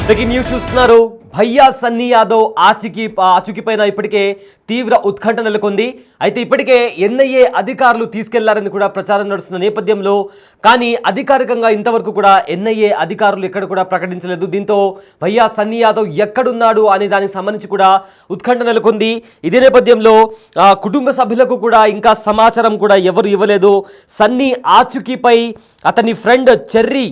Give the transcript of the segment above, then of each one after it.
Breaking news చూస్తున్నారు. భయ్యా సన్నీ యాదవ్ ఆచూకీపైన ఇప్పటికే తీవ్ర ఉత్కంఠ నెలకొంది. అయితే ఇప్పటికే ఎన్ఐఏ అధికారులు తీసుకెళ్లారని కూడా ప్రచారం నడుస్తున్న నేపథ్యంలో కానీ అధికారికంగా ఇంతవరకు కూడా ఎన్ఐఏ అధికారులు ఎక్కడ కూడా ప్రకటించలేదు. దీంతో భయ్యా సన్నీ యాదవ్ ఎక్కడున్నాడు అనే దానికి సంబంధించి కూడా ఉత్కంఠ నెలకొంది. ఇదే నేపథ్యంలో కుటుంబ సభ్యులకు కూడా ఇంకా సమాచారం కూడా ఎవరు ఇవ్వలేదు. సన్నీ ఆచూకీపై అతని ఫ్రెండ్ చెర్రీ,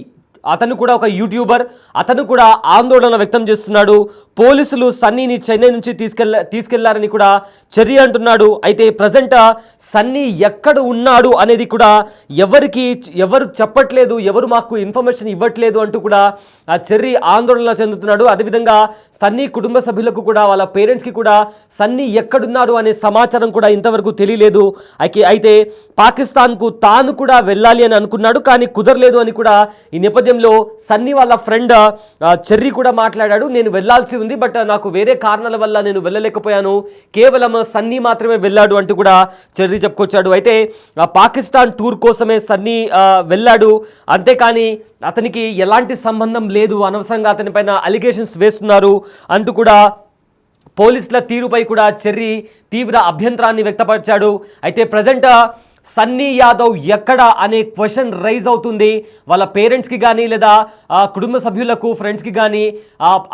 అతను కూడా ఒక యూట్యూబర్, అతను కూడా ఆందోళన వ్యక్తం చేస్తున్నాడు. పోలీసులు సన్నీని చెన్నై నుంచి తీసుకెళ్లారని కూడా చెర్రీ అంటున్నాడు. అయితే ప్రజెంట్ సన్నీ ఎక్కడ ఉన్నాడు అనేది కూడా ఎవరు చెప్పట్లేదు, ఎవరు మాకు ఇన్ఫర్మేషన్ ఇవ్వట్లేదు అంటూ కూడా చెర్రీ ఆందోళన చెందుతున్నాడు. అదేవిధంగా సన్నీ కుటుంబ సభ్యులకు కూడా వాళ్ళ పేరెంట్స్కి కూడా సన్నీ ఎక్కడున్నారు అనే సమాచారం కూడా ఇంతవరకు తెలియలేదు. అయితే పాకిస్తాన్కు తాను కూడా వెళ్ళాలి అని అనుకున్నాడు, కానీ కుదరలేదు అని కూడా ఈ నేపథ్యంలో సన్నీ వాళ్ళ ఫ్రెండ్ చెర్రీ కూడా మాట్లాడాడు. నేను వెళ్ళాల్సి ఉంది, బట్ నాకు వేరే కారణాల వల్ల నేను వెళ్ళలేకపోయాను, కేవలం సన్నీ మాత్రమే వెళ్ళాడు అంటూ కూడా చెర్రీ చెప్పుకొచ్చాడు. అయితే పాకిస్తాన్ టూర్ కోసమే సన్నీ వెళ్ళాడు, అంతేకాని అతనికి ఎలాంటి సంబంధం లేదు, అనవసరంగా అతనిపైన అలిగేషన్స్ వేస్తున్నారు అంటూ కూడా పోలీసుల తీరుపై కూడా చెర్రీ తీవ్ర అభ్యంతరాన్ని వ్యక్తపరిచాడు. అయితే ప్రజెంట్ సన్నీ యాదవ్ ఎక్కడ అనే క్వశ్చన్ రైజ్ అవుతుంది. వాళ్ళ పేరెంట్స్కి కానీ లేదా కుటుంబ సభ్యులకు, ఫ్రెండ్స్కి కానీ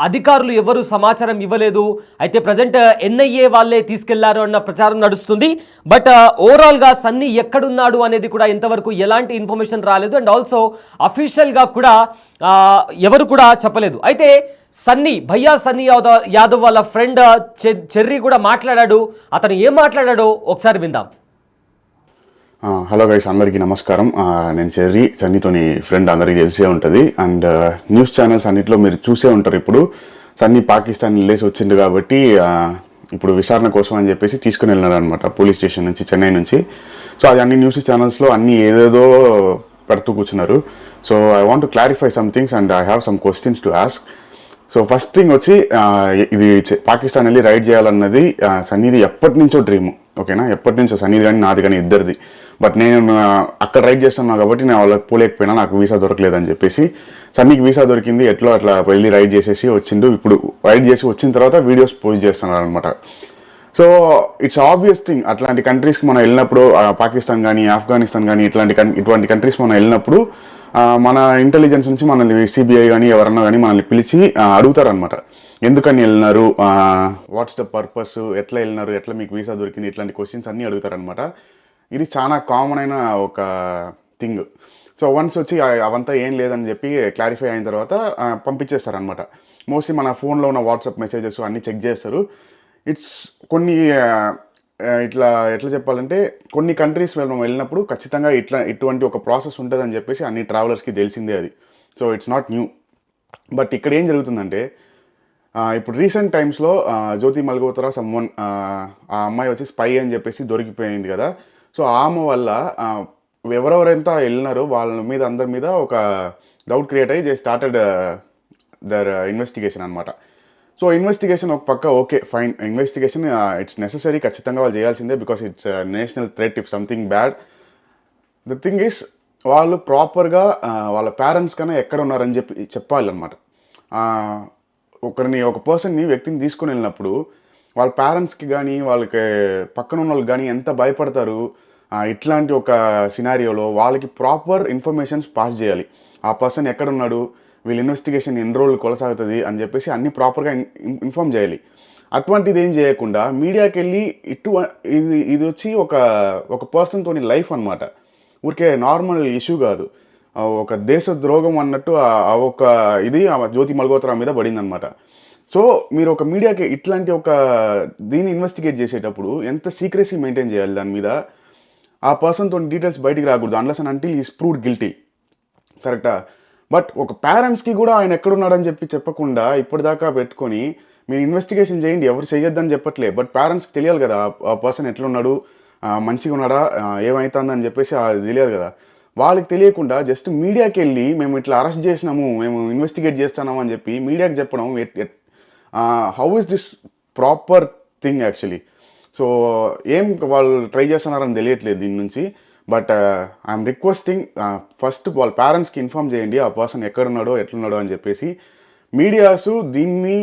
అధికారులు ఎవరు సమాచారం ఇవ్వలేదు. అయితే ప్రజెంట్ ఎన్ఐఏ వాళ్ళే తీసుకెళ్లారు అన్న ప్రచారం నడుస్తుంది. బట్ ఓవరాల్గా సన్నీ ఎక్కడున్నాడు అనేది కూడా ఇంతవరకు ఎలాంటి ఇన్ఫర్మేషన్ రాలేదు. అండ్ ఆల్సో అఫీషియల్గా కూడా ఎవరు కూడా చెప్పలేదు. అయితే భయ్యా సన్నీ యాదవ్ వాళ్ళ ఫ్రెండ్ చెర్రీ కూడా మాట్లాడాడు. అతను ఏం మాట్లాడాడో ఒకసారి విందాం. హలో గైస్, అందరికీ నమస్కారం. నేను చెర్రీ, సన్నీతోని ఫ్రెండ్, అందరికీ తెలిసే ఉంటుంది. అండ్ న్యూస్ ఛానల్స్ అన్నింటిలో మీరు చూసే ఉంటారు. ఇప్పుడు సన్నీ పాకిస్తాన్ వెళ్ళేసి వచ్చింది కాబట్టి ఇప్పుడు విచారణ కోసం అని చెప్పేసి తీసుకుని వెళ్ళినారు అనమాట పోలీస్ స్టేషన్ నుంచి, చెన్నై నుంచి. సో అది అన్ని న్యూస్ ఛానల్స్లో అన్ని ఏదేదో పెడుతూ కూర్చున్నారు. So I want to clarify some things and I have some questions to ask. So first thing వచ్చి, ఇది పాకిస్తాన్ వెళ్ళి రైడ్ చేయాలన్నది సన్నీది ఎప్పటి నుంచో డ్రీమ్, ఓకేనా? ఎప్పటి నుంచో సన్నీది కానీ నాది కానీ ఇద్దరిది. బట్ నేను అక్కడ రైడ్ చేస్తున్నాను కాబట్టి నేను వాళ్ళకి పోలేకపోయినా, నాకు వీసా దొరకలేదని చెప్పేసి. సన్నీకి వీసా దొరికింది, ఎట్లో అట్లా వెళ్ళి రైడ్ చేసేసి వచ్చిండు. ఇప్పుడు రైడ్ చేసి వచ్చిన తర్వాత వీడియోస్ పోస్ట్ చేస్తున్నారు అనమాట. సో ఇట్స్ ఆబ్వియస్ థింగ్, అట్లాంటి కంట్రీస్కి మనం వెళ్ళినప్పుడు, పాకిస్తాన్ కానీ ఆఫ్ఘనిస్తాన్ కానీ ఇటువంటి కంట్రీస్ మనం వెళ్ళినప్పుడు మన ఇంటెలిజెన్స్ నుంచి మనల్ని సిబిఐ కానీ ఎవరన్నా కానీ మనల్ని పిలిచి అడుగుతారనమాట, ఎందుకని వెళ్ళినారు, వాట్స్ ద పర్పస్, ఎట్లా వెళ్ళినారు, ఎట్లా మీకు వీసా దొరికింది, ఇట్లాంటి క్వశ్చన్స్ అన్నీ అడుగుతారనమాట. ఇది చాలా కామన్ అయిన ఒక థింగ్. సో వన్స్ వచ్చి అవంతా ఏం లేదని చెప్పి క్లారిఫై అయిన తర్వాత పంపించేస్తారనమాట. మోస్ట్లీ మన ఫోన్లో ఉన్న వాట్సాప్ మెసేజెస్ అన్నీ చెక్ చేస్తారు. ఇట్స్ కొన్ని ఎట్లా చెప్పాలంటే, కొన్ని కంట్రీస్ మనం వెళ్ళినప్పుడు ఖచ్చితంగా ఇటువంటి ఒక ప్రాసెస్ ఉంటుందని చెప్పేసి అన్ని ట్రావెలర్స్కి తెలిసిందే అది. So it's not new. But ఇక్కడ ఏం జరుగుతుందంటే, ఇప్పుడు రీసెంట్ టైమ్స్లో జ్యోతి మల్గోత్రా సమ్వన్, ఆ అమ్మాయి వచ్చి స్పై అని చెప్పేసి దొరికిపోయింది కదా. సో ఆమె వల్ల ఎవరెవరైతే వెళ్ళినారో వాళ్ళ మీద, అందరి మీద ఒక డౌట్ క్రియేట్ అయ్యి స్టార్టెడ్ దర్ ఇన్వెస్టిగేషన్ అనమాట. సో ఇన్వెస్టిగేషన్ ఒక పక్క okay, fine, investigation it's necessary, ఖచ్చితంగా వాళ్ళు చేయాల్సిందే, because it's national threat if something bad. The thing is, వాళ్ళు ప్రాపర్గా వాళ్ళ పేరెంట్స్ కన్నా ఎక్కడ ఉన్నారని చెప్పాలన్నమాట. ఒక వ్యక్తిని తీసుకుని వెళ్ళినప్పుడు వాళ్ళ పేరెంట్స్కి కానీ వాళ్ళకి పక్కన ఉన్న వాళ్ళకి కానీ ఎంత భయపడతారు. ఇట్లాంటి ఒక సినారియోలో వాళ్ళకి ప్రాపర్ ఇన్ఫర్మేషన్స్ పాస్ చేయాలి. ఆ పర్సన్ ఎక్కడున్నాడు, వీళ్ళ ఇన్వెస్టిగేషన్ ఎన్ని రోజులు కొనసాగుతుంది అని చెప్పేసి అన్నీ ప్రాపర్గా ఇన్ఫామ్ చేయాలి. అటువంటిది ఏం చేయకుండా మీడియాకి వెళ్ళి ఇది వచ్చి ఒక పర్సన్తోని లైఫ్ అనమాట. ఊరికే నార్మల్ ఇష్యూ కాదు, ఒక దేశ ద్రోహం అన్నట్టు ఒక ఇది జ్యోతి మల్గోత్రా మీద పడిందనమాట. సో మీరు ఒక మీడియాకి ఇట్లాంటి ఒక దీన్ని ఇన్వెస్టిగేట్ చేసేటప్పుడు ఎంత సీక్రెసీ మెయింటైన్ చేయాలి దాని మీద. ఆ పర్సన్తో డీటెయిల్స్ బయటికి రాకూడదు unless and until is proved guilty, కరెక్టా? బట్ ఒక పేరెంట్స్కి కూడా ఆయన ఎక్కడున్నాడని చెప్పకుండా ఇప్పటిదాకా పెట్టుకొని మీరు ఇన్వెస్టిగేషన్ చేయండి, ఎవరు చేయొద్దని చెప్పట్లే. బట్ పేరెంట్స్కి తెలియాలి కదా ఆ పర్సన్ ఎట్లున్నాడు, మంచిగా ఉన్నాడా, ఏమవుతుందని చెప్పేసి అది తెలియదు కదా. వాళ్ళకి తెలియకుండా జస్ట్ మీడియాకి వెళ్ళి మేము ఇట్లా అరెస్ట్ చేసినాము, మేము ఇన్వెస్టిగేట్ చేస్తున్నాము అని చెప్పి మీడియాకి చెప్పడం, how is this proper thing actually? So ఏం వాళ్ళు ట్రై చేస్తున్నారని తెలియట్లేదు దీని నుంచి. బట్ ఐఎమ్ రిక్వెస్టింగ్, ఫస్ట్ వాళ్ళ పేరెంట్స్కి ఇన్ఫామ్ చేయండి ఆ పర్సన్ ఎక్కడున్నాడో ఎట్లున్నాడో అని చెప్పేసి. మీడియాస్ దీన్ని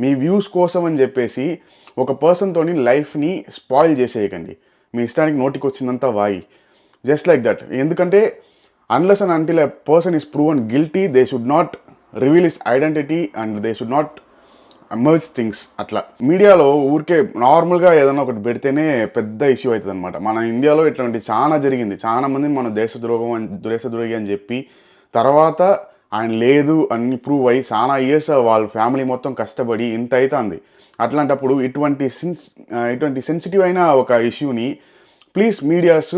మీ వ్యూస్ కోసం అని చెప్పేసి ఒక పర్సన్తోని లైఫ్ని స్పాయిల్ చేసేయకండి. మీ ఇష్టానికి నోటికి వచ్చిందంతా వాయి, జస్ట్ లైక్ దట్. ఎందుకంటే unless and until a person is proven guilty, they should not reveal his identity and they should not emerge things. అట్లా మీడియాలో ఊరికే నార్మల్గా ఏదైనా ఒకటి పెడితేనే పెద్ద ఇష్యూ అవుతుంది అనమాట. మన ఇండియాలో ఇట్లాంటి చాలా జరిగింది. చాలా మందిని మన దేశద్రోహి అని చెప్పి తర్వాత ఆయన లేదు అని ప్రూవ్ అయ్యి చాలా ఇయర్స్ వాళ్ళ ఫ్యామిలీ మొత్తం కష్టపడి ఇంత అవుతుంది. అట్లాంటప్పుడు ఇటువంటి సెన్సిటివ్ అయిన ఒక ఇష్యూని ప్లీజ్ మీడియాస్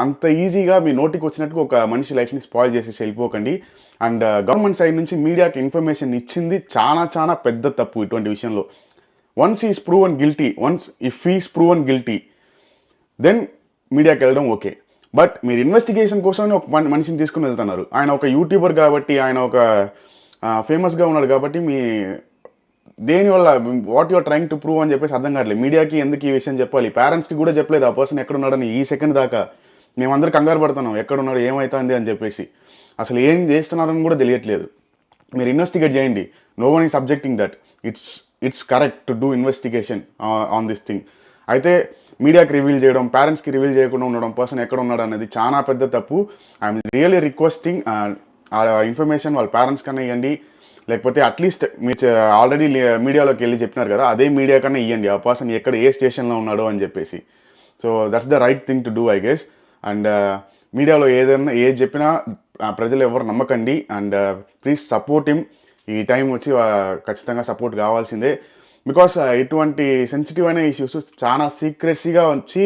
అంత ఈజీగా మీ నోటికి వచ్చినట్టుగా ఒక మనిషి లైఫ్ని స్పాయిల్ చేసేసి వెళ్ళిపోకండి. అండ్ గవర్నమెంట్ సైడ్ నుంచి మీడియాకి ఇన్ఫర్మేషన్ ఇచ్చింది చాలా పెద్ద తప్పు ఇటువంటి విషయంలో. Once is proven guilty then మీడియాకి వెళ్ళడం ఓకే. బట్ మీరు ఇన్వెస్టిగేషన్ కోసం ఒక మనిషిని తీసుకుని వెళ్తున్నారు. ఆయన ఒక యూట్యూబర్ కాబట్టి, ఆయన ఒక ఫేమస్గా ఉన్నాడు కాబట్టి మీ దేనివల్ల what your trying to prove అని చెప్పేసి అర్థం కావట్లేదు. మీడియాకి ఎందుకు ఈ విషయం చెప్పాలి? పేరెంట్స్కి కూడా చెప్పలేదు ఆ పర్సన్ ఎక్కడున్నాడని ఈ సెకండ్ దాకా. మేమందరూ కంగారు పడుతున్నాం ఎక్కడున్నాడు ఏమవుతుంది అని చెప్పేసి. అసలు ఏం చేస్తున్నారని కూడా తెలియట్లేదు. మీరు ఇన్వెస్టిగేట్ చేయండి. No one is subjecting that. It's correct to do investigation on this thing. అయితే మీడియాకి రివీల్ చేయడం, పేరెంట్స్కి రివీల్ చేయకుండా ఉండడం, పర్సన్ ఎక్కడ ఉన్నాడు అనేది చాలా పెద్ద తప్పు. ఐఎమ్ రియల్లీ రిక్వెస్టింగ్ ఆ ఇన్ఫర్మేషన్ వాళ్ళ పేరెంట్స్ కన్నా ఇవ్వండి, లేకపోతే అట్లీస్ట్ మీరు ఆల్రెడీ మీడియాలోకి వెళ్ళి చెప్పినారు కదా అదే మీడియా కన్నా ఇవ్వండి ఆ పర్సన్ ఎక్కడ ఏ స్టేషన్లో ఉన్నాడో అని చెప్పేసి. So that's the right thing to do I guess. And మీడియాలో ఏది చెప్పినా ప్రజలు ఎవరు నమ్మకండి. And please support him. ఈ టైం వచ్చి ఖచ్చితంగా సపోర్ట్ కావాల్సిందే. బికాస్ ఇటువంటి సెన్సిటివ్ అయిన ఇష్యూస్ చాలా సీక్రెసీగా వచ్చి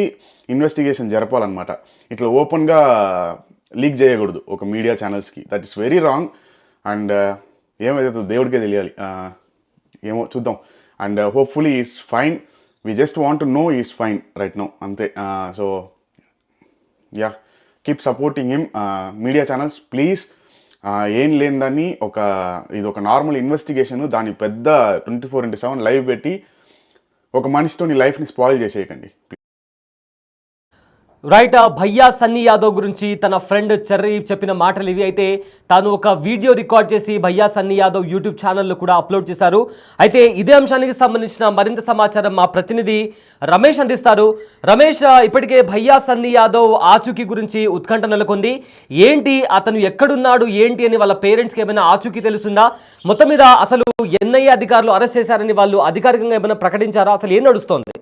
ఇన్వెస్టిగేషన్ జరపాలన్నమాట. ఇట్లా ఓపెన్గా లీక్ చేయకూడదు ఒక మీడియా ఛానల్స్కి. That is very wrong. And ఏమైతే దేవుడికే తెలియాలి, ఏమో చూద్దాం. And hopefully is fine. We just want to know is fine right now, అంతే. So yeah, keep supporting him. Media channels please. ఏం లేని దాన్ని ఇది ఒక నార్మల్ ఇన్వెస్టిగేషన్, దాన్ని పెద్ద 24/7 లైవ్ పెట్టి ఒక మనిషితో నీ లైఫ్ని స్పాయిల్ చేసేయకండి. రైట్. భయ్యా సన్నీ యాదవ్ గురించి తన ఫ్రెండ్ చెర్రీ చెప్పిన మాటలు ఇవి. అయితే తాను ఒక వీడియో రికార్డ్ చేసి భయ్యా సన్నీ యాదవ్ యూట్యూబ్ ఛానల్లో కూడా అప్లోడ్ చేశారు. అయితే ఇదే అంశానికి సంబంధించిన మరింత సమాచారం మా ప్రతినిధి రమేష్ అందిస్తారు. రమేష్, ఇప్పటికే భయ్యా సన్నీ యాదవ్ ఆచూకీ గురించి ఉత్కంఠ నెలకొంది. ఏంటి, అతను ఎక్కడున్నాడు ఏంటి అని వాళ్ళ పేరెంట్స్కి ఏమైనా ఆచూకీ తెలుస్తుందా? మొత్తం మీద అసలు ఎన్ఐఏ అధికారులు అరెస్ట్ చేశారని వాళ్ళు అధికారికంగా ఏమైనా ప్రకటించారా? అసలు ఏం నడుస్తోంది?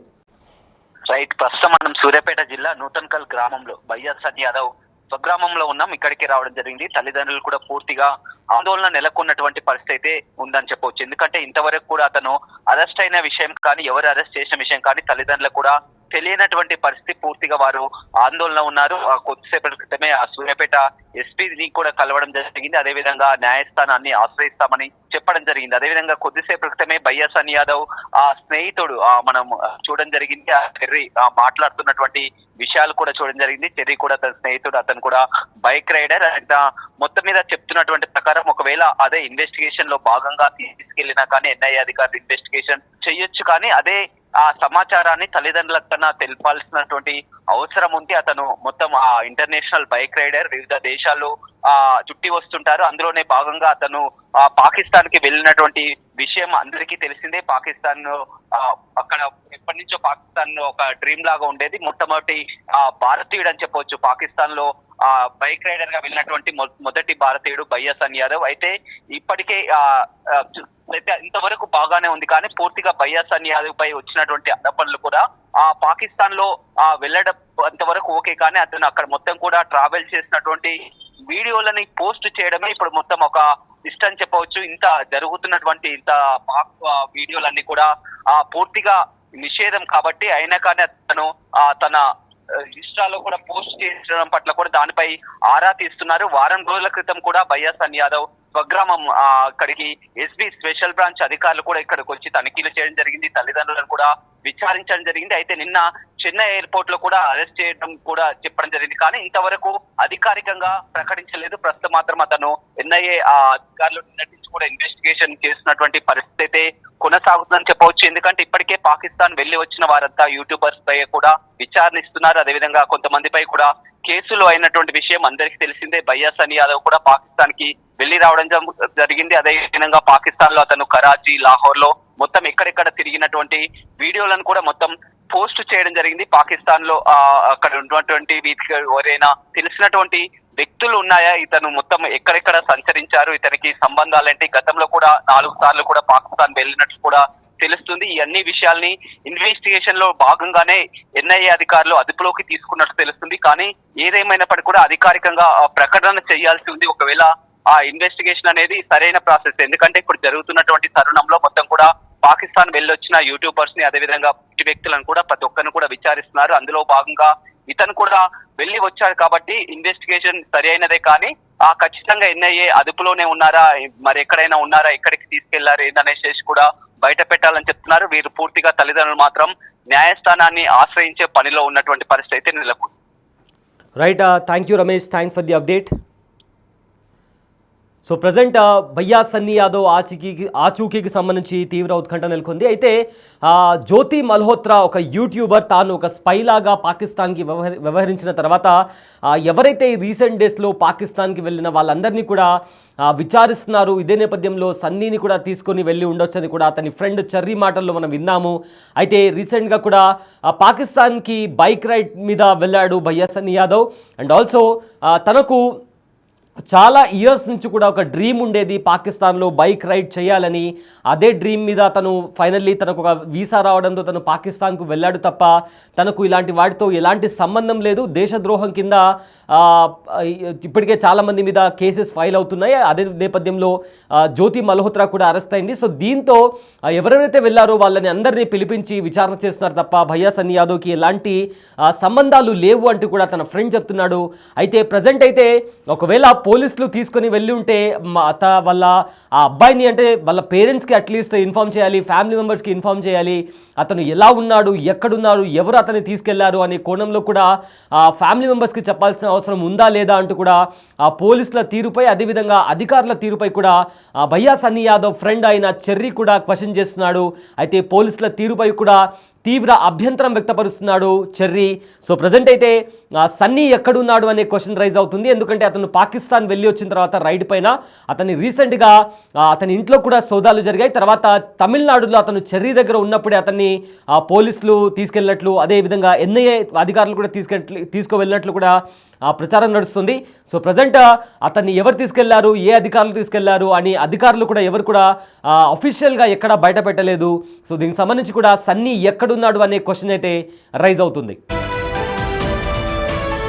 రైట్, ప్రస్తుతం మనం సూర్యాపేట జిల్లా నూతన్కల్ గ్రామంలో భయ్యా సన్నీ యాదవ్ స్వగ్రామంలో ఉన్నాం. ఇక్కడికి రావడం జరిగింది. తల్లిదండ్రులు కూడా పూర్తిగా ఆందోళన నెలకొన్నటువంటి పరిస్థితి అయితే ఉందని చెప్పవచ్చు. ఎందుకంటే ఇంతవరకు కూడా అతను అరెస్ట్ అయిన విషయం కానీ, ఎవరు అరెస్ట్ చేసిన విషయం కానీ తల్లిదండ్రులకు కూడా తెలియనటువంటి పరిస్థితి. పూర్తిగా వారు ఆందోళన ఉన్నారు. కొద్దిసేపటి క్రితమే ఆ సూర్యాపేట ఎస్పీని కూడా కలవడం జరిగింది. అదేవిధంగా న్యాయస్థానాన్ని ఆశ్రయిస్తామని చెప్పడం జరిగింది. అదేవిధంగా కొద్దిసేపటి క్రితమే భయ్యా సన్నీ యాదవ్ ఆ స్నేహితుడు మనం చూడడం జరిగింది. ఆ చెర్రీ మాట్లాడుతున్నటువంటి విషయాలు కూడా చూడడం జరిగింది. చెర్రీ కూడా తన స్నేహితుడు, అతను కూడా బైక్ రైడర్. అండ్ మొత్తం మీద చెప్తున్నటువంటి ప్రకారం ఒకవేళ అదే ఇన్వెస్టిగేషన్ లో భాగంగా తీసుకెళ్లినా కానీ ఎన్ఐఏ అధికారులు ఇన్వెస్టిగేషన్ చేయొచ్చు, కానీ అదే ఆ సమాచారాన్ని తల్లిదండ్రులకు కన్నా తెలిపాల్సినటువంటి అవసరం ఉంది. అతను మొత్తం ఆ ఇంటర్నేషనల్ బైక్ రైడర్, వివిధ దేశాల్లో చుట్టి వస్తుంటారు. అందులోనే భాగంగా అతను పాకిస్తాన్ కి వెళ్ళినటువంటి విషయం అందరికీ తెలిసిందే. పాకిస్తాన్ అక్కడ ఎప్పటి నుంచో పాకిస్తాన్ ఒక డ్రీమ్ లాగా ఉండేది. మొట్టమొదటి భారతీయుడు అని చెప్పవచ్చు. పాకిస్తాన్ లో బైక్ రైడర్ గా వెళ్ళినటువంటి మొదటి భారతీయుడు భయ్యా సన్నీ యాదవ్. అయితే ఇప్పటికే అయితే ఇంతవరకు బాగానే ఉంది, కానీ పూర్తిగా భయ్యా సన్నీ యాదవ్ పై వచ్చినటువంటి ఆరోపణలు కూడా పాకిస్తాన్ లో వెళ్ళడం అంతవరకు ఓకే, కానీ అతను అక్కడ మొత్తం కూడా ట్రావెల్ చేసినటువంటి వీడియోలని పోస్ట్ చేయడమే ఇప్పుడు మొత్తం ఒక ఇష్టం చెప్పవచ్చు. ఇంత జరుగుతున్నటువంటి ఇంత వీడియోలన్నీ కూడా పూర్తిగా నిషేధం కాబట్టి, అయినా కానీ అతను తన ఇన్స్టాలో కూడా పోస్ట్ చేయడం పట్ల కూడా దానిపై ఆరా తీస్తున్నారు. వారం రోజుల క్రితం కూడా భయ్యా సన్నీ యాదవ్ స్వగ్రామం అక్కడికి ఎస్బీ స్పెషల్ బ్రాంచ్ అధికారులు కూడా ఇక్కడికి వచ్చి తనిఖీలు చేయడం జరిగింది. తల్లిదండ్రులను కూడా విచారించడం జరిగింది. అయితే నిన్న చెన్నై ఎయిర్పోర్ట్ లో కూడా అరెస్ట్ చేయడం కూడా చెప్పడం జరిగింది, కానీ ఇంతవరకు అధికారికంగా ప్రకటించలేదు. ప్రస్తుతం మాత్రం అతను ఎన్ఐఏ అధికారులు నిన్నటించి కూడా ఇన్వెస్టిగేషన్ చేస్తున్నటువంటి పరిస్థితి అయితే కొనసాగుతుందని చెప్పవచ్చు. ఎందుకంటే ఇప్పటికే పాకిస్తాన్ వెళ్లి వచ్చిన వారంతా యూట్యూబర్స్ పై కూడా విచారణిస్తున్నారు. అదేవిధంగా కొంతమందిపై కూడా కేసులు అయినటువంటి విషయం అందరికీ తెలిసిందే. భయ్యా సన్నీ యాదవ్ కూడా పాకిస్తాన్ కి వెళ్లి రావడం జరిగింది. అదే విధంగా పాకిస్తాన్ లో అతను కరాచీ, లాహోర్ లో మొత్తం ఎక్కడెక్కడ తిరిగినటువంటి వీడియోలను కూడా మొత్తం పోస్ట్ చేయడం జరిగింది. పాకిస్తాన్ లో అక్కడ ఉన్నటువంటి వీటికి ఎవరైనా తెలిసినటువంటి వ్యక్తులు ఉన్నాయా, ఇతను మొత్తం ఎక్కడెక్కడ సంచరించారు, ఇతనికి సంబంధాలంటే గతంలో కూడా 4 సార్లు కూడా పాకిస్తాన్ వెళ్ళినట్లు కూడా తెలుస్తుంది. ఈ అన్ని విషయాల్ని ఇన్వెస్టిగేషన్ లో భాగంగానే ఎన్ఐఏ అధికారులు అదుపులోకి తీసుకున్నట్టు తెలుస్తుంది. కానీ ఏదేమైనప్పటికీ కూడా అధికారికంగా ప్రకటన చేయాల్సి ఉంది ఒకవేళ ఆ ఇన్వెస్టిగేషన్ అనేది సరైన ప్రాసెస్. ఎందుకంటే ఇప్పుడు జరుగుతున్నటువంటి తరుణంలో మొత్తం కూడా పాకిస్తాన్ వెళ్ళొచ్చిన యూట్యూబర్స్ ని అదేవిధంగా వ్యక్తులను కూడా ప్రతి ఒక్కరిని కూడా విచారిస్తున్నారు. అందులో భాగంగా ఇతను కూడా వెళ్ళి వచ్చాడు కాబట్టి ఇన్వెస్టిగేషన్ సరి అయినదే. కానీ ఖచ్చితంగా ఎన్ఐఏ అదుపులోనే ఉన్నారా, మరి ఎక్కడైనా ఉన్నారా, ఎక్కడికి తీసుకెళ్లారు ఏందనేసి కూడా బయట పెట్టాలని చెప్తున్నారు. వీరు పూర్తిగా తల్లిదండ్రులు మాత్రం న్యాయస్థానాన్ని ఆశ్రయించే పనిలో ఉన్నటువంటి పరిస్థితి అయితే నెలకొంది. Right, thank you Ramesh, thanks for the update. So present భయ్యా సన్నీ యాదవ్ ఆచూకీకి సంబంధించి తీవ్ర ఉత్కంఠ నెలకొంది. అయితే జ్యోతి మల్హోత్రా ఒక యూట్యూబర్ తాను ఒక స్పైలాగా పాకిస్తాన్కి వ్యవహరించిన తర్వాత ఎవరైతే ఈ రీసెంట్ డేస్లో పాకిస్తాన్కి వెళ్ళిన వాళ్ళందరినీ కూడా విచారిస్తున్నారు. ఇదే నేపథ్యంలో సన్నీని కూడా తీసుకొని వెళ్ళి ఉండొచ్చని కూడా అతని ఫ్రెండ్ చెర్రీ మాటల్లో మనం విన్నాము. అయితే రీసెంట్గా కూడా పాకిస్తాన్కి బైక్ రైడ్ మీద వెళ్ళాడు భయ్యా సన్నీ యాదవ్. అండ్ ఆల్సో తనకు చాలా ఇయర్స్ నుంచి కూడా ఒక డ్రీమ్ ఉండేది పాకిస్తాన్లో బైక్ రైడ్ చేయాలని. అదే డ్రీమ్ మీద తను ఫైనల్లీ తనకు ఒక వీసా రావడంతో తను పాకిస్తాన్కు వెళ్ళాడు తప్ప తనకు ఇలాంటి వాటితో ఎలాంటి సంబంధం లేదు. దేశద్రోహం కింద ఇప్పటికే చాలామంది మీద కేసెస్ ఫైల్ అవుతున్నాయి. అదే నేపథ్యంలో జ్యోతి మల్హోత్రా కూడా అరెస్ట్ అయింది. సో దీంతో ఎవరెవరైతే వెళ్ళారో వాళ్ళని అందరినీ పిలిపించి విచారణ చేస్తున్నారు తప్ప భయ్యా సన్నీ యాదవ్కి ఎలాంటి సంబంధాలు లేవు అంటూ కూడా తన ఫ్రెండ్ చెప్తున్నాడు. అయితే ప్రజెంట్ అయితే ఒకవేళ పోలీసులు తీసుకొని వెళ్ళి ఉంటే వాళ్ళ ఆ అబ్బాయిని అంటే వాళ్ళ పేరెంట్స్కి అట్లీస్ట్ ఇన్ఫామ్ చేయాలి, ఫ్యామిలీ మెంబర్స్కి ఇన్ఫామ్ చేయాలి. అతను ఎలా ఉన్నాడు, ఎక్కడున్నాడు, ఎవరు అతన్ని తీసుకెళ్లారు అనే కోణంలో కూడా ఫ్యామిలీ మెంబర్స్కి చెప్పాల్సిన అవసరం ఉందా లేదా అంటూ కూడా ఆ పోలీసుల తీరుపై అదేవిధంగా అధికారుల తీరుపై కూడా భయ్యా సన్నీ యాదవ్ ఫ్రెండ్ అయిన చెర్రీ కూడా క్వశ్చన్ చేస్తున్నాడు. అయితే పోలీసుల తీరుపై కూడా తీవ్ర అభ్యంతరం వ్యక్తపరుస్తున్నాడు చెర్రీ. సో ప్రజెంట్ అయితే సన్నీ ఎక్కడున్నాడు అనే క్వశ్చన్ రైజ్ అవుతుంది. ఎందుకంటే అతను పాకిస్తాన్ వెళ్ళి వచ్చిన తర్వాత రైడ్ పైన అతని రీసెంట్గా అతని ఇంట్లో కూడా సోదాలు జరిగాయి. తర్వాత తమిళనాడులో అతను చెర్రీ దగ్గర ఉన్నప్పుడే అతన్ని పోలీసులు తీసుకెళ్ళినట్లు అదేవిధంగా ఎన్ఐఏ అధికారులు కూడా తీసుకువెళ్ళినట్లు కూడా ప్రచారం నడుస్తుంది. సో ప్రజెంట్ అతన్ని ఎవరు తీసుకెళ్లారు, ఏ అధికారులు తీసుకెళ్లారు అని అధికారులు కూడా ఎవరు కూడా అఫీషియల్గా ఎక్కడా బయట పెట్టలేదు. సో దీనికి సంబంధించి కూడా సన్నీ ఎక్కడున్నాడు అనే క్వశ్చన్ అయితే రైజ్ అవుతుంది.